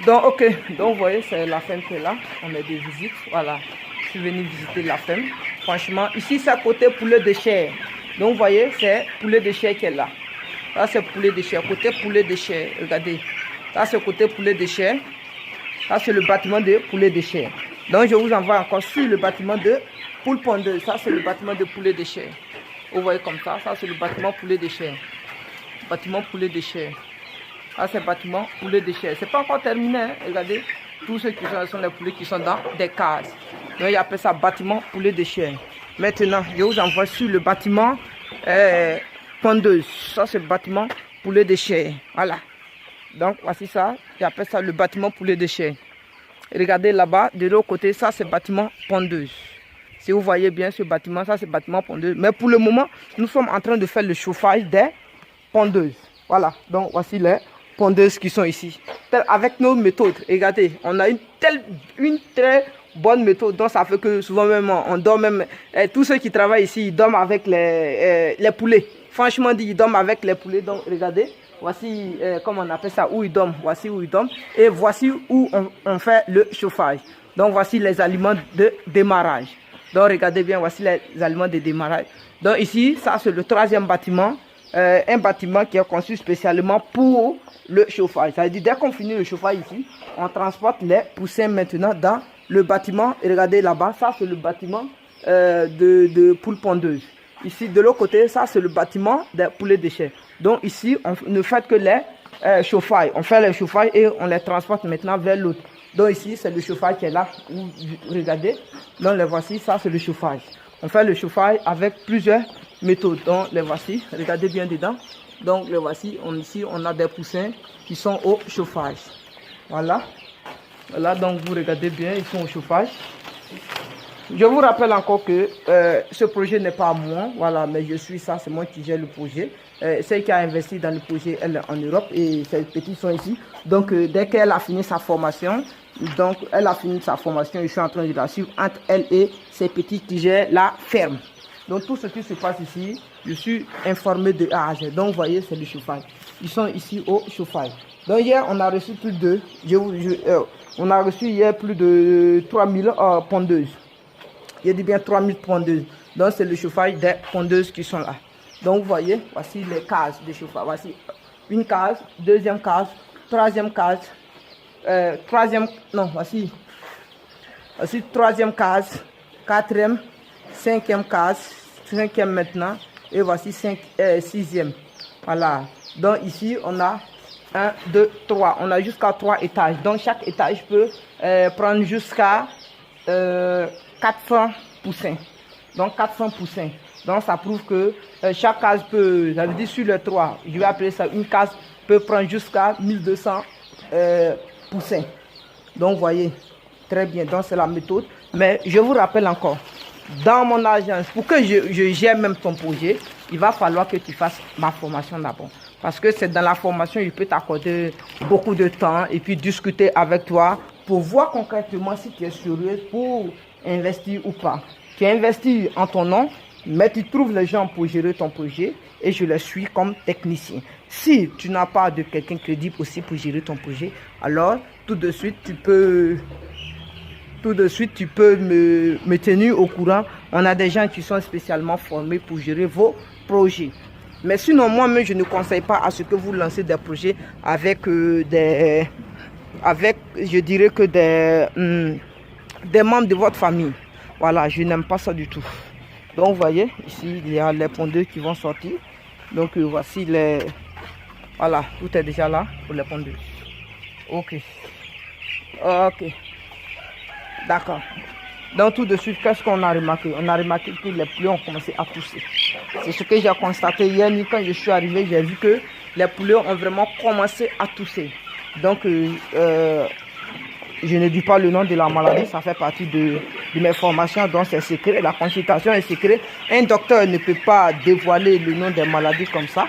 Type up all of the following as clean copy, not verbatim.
Donc, ok. Donc, vous voyez, c'est la ferme qui est là. On est de visite. Voilà. Je suis venu visiter la ferme. Franchement, ici, c'est à côté poulet de chair. Donc, vous voyez, c'est poulet de chair qui est là. Ça, c'est poulet de chair. Côté poulet de chair. Regardez. Ça, c'est côté poulet de chair. Ça, c'est le bâtiment de poulet de chair. Donc, je vous envoie encore sur le bâtiment de poule pondeuse. Ça, c'est le bâtiment de poulet de chair. Vous voyez comme ça. Ça, c'est le bâtiment poulet de chair. Bâtiment poulet de chair. Ça, c'est le bâtiment poulet de chair. C'est pas encore terminé. Hein. Regardez. Tous ceux qui sont les poulets qui sont dans des cases. Donc, ils appellent ça bâtiment poulet de chair. Maintenant, je vous envoie sur le bâtiment pondeuse. Ça, c'est le bâtiment poulet de chair. Voilà. Donc, voici ça. J'appelle ça le bâtiment poulet de chair. Regardez là-bas, de l'autre côté, ça, c'est bâtiment pondeuse. Si vous voyez bien ce bâtiment, ça, c'est bâtiment pondeuse. Mais pour le moment, nous sommes en train de faire le chauffage des pondeuses. Voilà. Donc, voici les pondeuses qui sont ici. Avec nos méthodes, regardez, on a une très bonne méthode. Donc, ça fait que souvent même, on dort même. Tous ceux qui travaillent ici, ils dorment avec les poulets. Franchement dit, ils dorment avec les poulets. Donc, regardez. Voici, comment on appelle ça, où ils dorment. Voici où ils dorment. Et voici où on fait le chauffage. Donc, voici les aliments de démarrage. Donc, regardez bien, voici les aliments de démarrage. Donc, ici, ça, c'est le troisième bâtiment. Un bâtiment qui est conçu spécialement pour le chauffage. Ça veut dire, dès qu'on finit le chauffage ici, on transporte les poussins maintenant dans le bâtiment. Et regardez là-bas, ça, c'est le bâtiment de poules pondeuses. Ici, de l'autre côté, ça, c'est le bâtiment des poulets de chair. Donc, ici, on ne fait que les chauffages. On fait les chauffages et on les transporte maintenant vers l'autre. Donc, ici, c'est le chauffage qui est là. Regardez. Donc, les voici. Ça, c'est le chauffage. On fait le chauffage avec plusieurs méthodes. Donc, les voici. Regardez bien dedans. Donc, les voici. Ici, on a des poussins qui sont au chauffage. Voilà. Voilà. Donc, vous regardez bien. Ils sont au chauffage. Je vous rappelle encore que ce projet n'est pas à moi, voilà, mais je suis ça, c'est moi qui gère le projet. Celle qui a investi dans le projet, elle est en Europe et ces petits sont ici. Donc, dès qu'elle a fini sa formation, je suis en train de la suivre entre elle et ces petits qui gèrent la ferme. Donc, tout ce qui se passe ici, je suis informé de A à Z. Donc, vous voyez, c'est le chauffage. Ils sont ici au chauffage. Donc, hier, on a reçu plus de, on a reçu hier plus de 3000 pondeuses. Il dit bien 3000 pondeuses. Donc, c'est le chauffage des pondeuses qui sont là. Donc, vous voyez, voici les cases de chauffage. Voici une case, deuxième case, troisième case, voici troisième case, quatrième, cinquième case, cinquième maintenant, et voici sixième. Voilà. Donc, ici, on a 1, 2, 3. On a jusqu'à 3 étages. Donc, chaque étage peut prendre jusqu'à 400 poussins. Donc 400 poussins. Donc ça prouve que chaque case peut, ça veut dire sur les 3, je vais appeler ça une case peut prendre jusqu'à 1200 poussins. Donc vous voyez, très bien, donc c'est la méthode. Mais je vous rappelle encore, dans mon agence, pour que je gère même ton projet, il va falloir que tu fasses ma formation d'abord. Parce que c'est dans la formation, je peux t'accorder beaucoup de temps et puis discuter avec toi pour voir concrètement si tu es sérieux pour investir ou pas. Tu investis en ton nom, mais tu trouves les gens pour gérer ton projet et je les suis comme technicien. Si tu n'as pas de quelqu'un crédible aussi pour gérer ton projet, alors tout de suite tu peux me tenir au courant. On a des gens qui sont spécialement formés pour gérer vos projets. Mais sinon, moi-même, je ne conseille pas à ce que vous lancez des projets avec je dirais que des membres de votre famille. Voilà, je n'aime pas ça du tout. Donc, vous voyez, ici, il y a les pondeuses qui vont sortir. Donc, voici les... Voilà, tout est déjà là pour les pondeuses. Ok. Ok. D'accord. Donc, tout de suite, qu'est-ce qu'on a remarqué? On a remarqué que les poulets ont commencé à pousser. C'est ce que j'ai constaté hier, quand je suis arrivé, j'ai vu que les poulets ont vraiment commencé à tousser. Donc, je ne dis pas le nom de la maladie, ça fait partie de mes formations, donc c'est secret, la consultation est secret. Un docteur ne peut pas dévoiler le nom des maladies comme ça.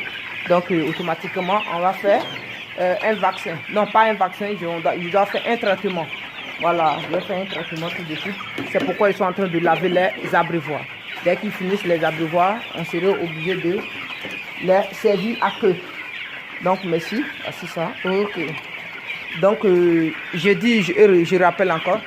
Donc, automatiquement, on va faire un vaccin. Non, pas un vaccin, je dois faire un traitement. Voilà, je vais faire un traitement tout de suite. C'est pourquoi ils sont en train de laver les abreuvoirs. Dès qu'ils finissent les abreuvoirs, on serait obligé de les servir à queue. Donc, merci. Voici ça. Ok. Donc, je rappelle encore.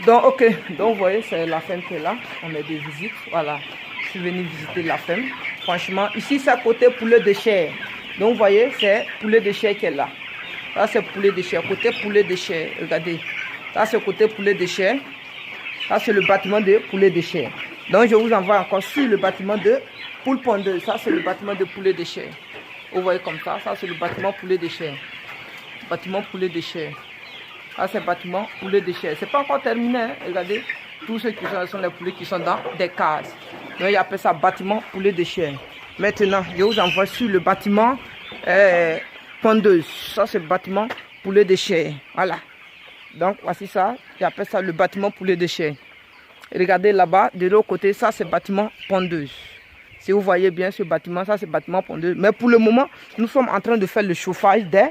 Donc, ok, donc vous voyez, c'est la ferme qui est là. On est de visite. Voilà, je suis venu visiter la ferme. Franchement, ici, c'est à côté poulet de chair. Donc, vous voyez, c'est poulet de chair qui est là. Ça, c'est poulet de chair. Côté poulet de chair, regardez. Ça, c'est côté poulet de chair. Ça, c'est le bâtiment de poulet de chair. Donc, je vous envoie encore sur le bâtiment de poule pondeuse. Ça, c'est le bâtiment de poulet de chair. Vous voyez comme ça. Ça, c'est le bâtiment poulet de chair. Bâtiment poulet de chair. Ah, c'est bâtiment poulet de chair. C'est pas encore terminé, hein. Regardez, tous ceux qui sont les poulets qui sont dans des cases. Donc, ils appellent ça bâtiment poulet de chair. Maintenant, je vous envoie sur le bâtiment pondeuse. Ça, c'est le bâtiment poulet de chair. Voilà. Donc, voici ça. J'appelle ça le bâtiment poulet de chair. Et regardez là-bas, de l'autre côté, ça, c'est bâtiment pondeuse. Si vous voyez bien ce bâtiment, ça, c'est bâtiment pondeuse. Mais pour le moment, nous sommes en train de faire le chauffage des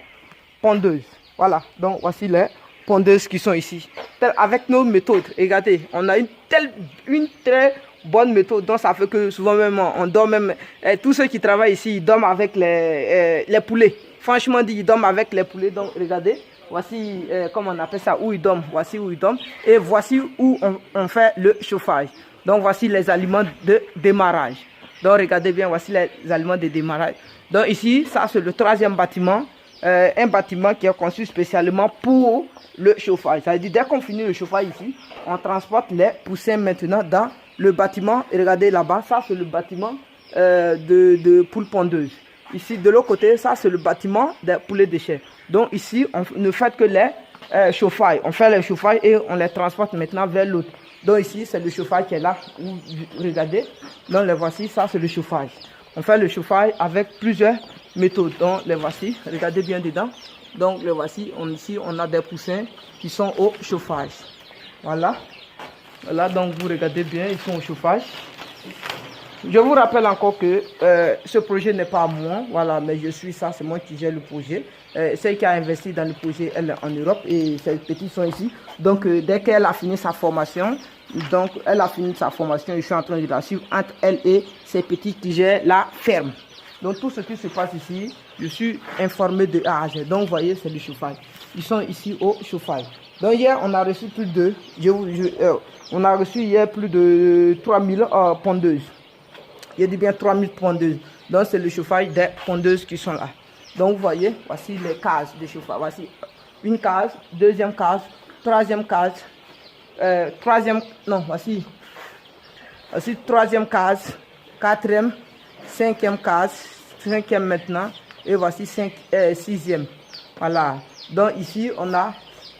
pondeuses. Voilà. Donc, voici les pondeuses qui sont ici. Avec nos méthodes, regardez, on a une très bonne méthode. Donc ça fait que souvent même on dort même. Tous ceux qui travaillent ici, ils dorment avec les poulets. Franchement dit, ils dorment avec les poulets. Donc regardez, voici comment on appelle ça, où ils dorment. Voici où ils dorment. Et voici où on fait le chauffage. Donc voici les aliments de démarrage. Donc regardez bien, voici les aliments de démarrage. Donc ici, ça c'est le troisième bâtiment. Un bâtiment qui est conçu spécialement pour le chauffage. Ça veut dire dès qu'on finit le chauffage ici, on transporte les poussins maintenant dans le bâtiment. Et regardez là-bas, ça c'est le bâtiment de poules pondeuses. Ici de l'autre côté, ça c'est le bâtiment des poulets de chair. Donc ici, on ne fait que les chauffage. On fait le chauffage et on les transporte maintenant vers l'autre. Donc ici, c'est le chauffage qui est là. Regardez. Donc les voici, ça c'est le chauffage. On fait le chauffage avec plusieurs méthodes. Donc les voici, regardez bien dedans. Donc les voici, ici on a des poussins qui sont au chauffage. Voilà. Voilà, donc vous regardez bien, ils sont au chauffage. Je vous rappelle encore que ce projet n'est pas à moi, voilà, mais je suis ça, c'est moi qui gère le projet. Celle qui a investi dans le projet, elle est en Europe et ces petits sont ici. Donc dès qu'elle a fini sa formation, je suis en train de la suivre entre elle et ces petits qui gèrent la ferme. Donc tout ce qui se passe ici, je suis informé de A à Z. Donc vous voyez, c'est le chauffage. Ils sont ici au chauffage. Donc hier, on a reçu plus de, on a reçu hier plus de 3000 pondeuses. Il dit bien 3000 pondeuses. Donc c'est le chauffage des pondeuses qui sont là. Donc vous voyez, voici les cases de chauffage. Voici une case, deuxième case, troisième case, voici troisième case, quatrième, cinquième case, cinquième maintenant, et voici sixième. Voilà. Donc ici on a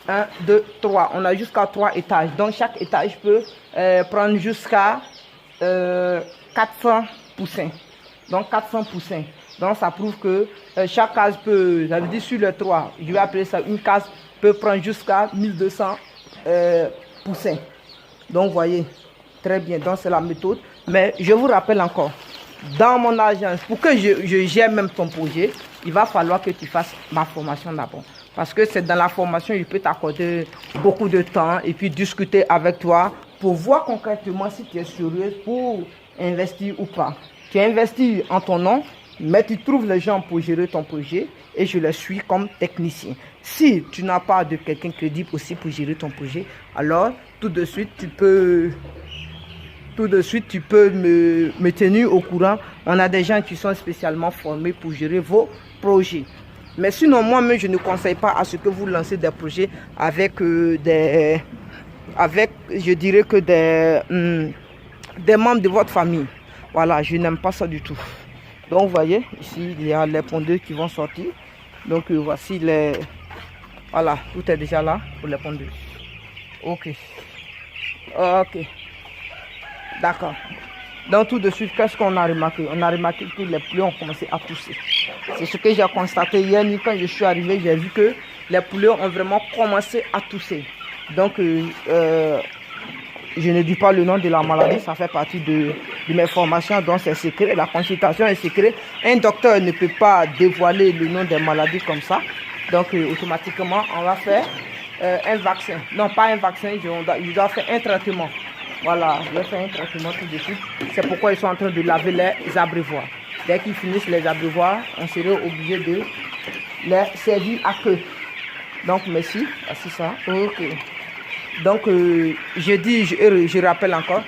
1, 2, 3. On a jusqu'à 3 étages. Donc chaque étage peut prendre jusqu'à 400 poussins. Donc 400 poussins. Donc ça prouve que chaque case peut, ça veut dire sur les 3, je vais appeler ça une case, peut prendre jusqu'à 1200 poussins. Donc vous voyez, très bien. Donc c'est la méthode. Mais je vous rappelle encore, dans mon agence, pour que je gère même ton projet, il va falloir que tu fasses ma formation d'abord. Parce que c'est dans la formation, je peux t'accorder beaucoup de temps et puis discuter avec toi pour voir concrètement si tu es sérieux pour investir ou pas. Tu investis en ton nom, mais tu trouves les gens pour gérer ton projet et je les suis comme technicien. Si tu n'as pas de quelqu'un crédible aussi pour gérer ton projet, alors tout de suite tu peux me tenir au courant. On a des gens qui sont spécialement formés pour gérer vos projets. Mais sinon, moi-même, je ne conseille pas à ce que vous lancez des projets avec je dirais que des membres de votre famille. Voilà, je n'aime pas ça du tout. Donc, vous voyez, ici, il y a les pondeuses qui vont sortir. Donc, voici les... Voilà, tout est déjà là pour les pondeuses. Ok. Ok. D'accord. Donc tout de suite, qu'est-ce qu'on a remarqué? On a remarqué que les poulets ont commencé à pousser. C'est ce que j'ai constaté hier nuit quand je suis arrivé. J'ai vu que les poulets ont vraiment commencé à tousser. Donc, je ne dis pas le nom de la maladie. Ça fait partie de mes formations. Donc c'est secret. La consultation est secret. Un docteur ne peut pas dévoiler le nom des maladies comme ça. Donc automatiquement, on va faire un vaccin. Non, pas un vaccin. Je dois faire un traitement. Voilà, je vais faire un traitement tout de suite. C'est pourquoi ils sont en train de laver les abreuvoirs. Dès qu'ils finissent les abreuvoirs, on serait obligé de les servir à queue. Donc, merci. Voici ça. Ok. Donc, je rappelle encore,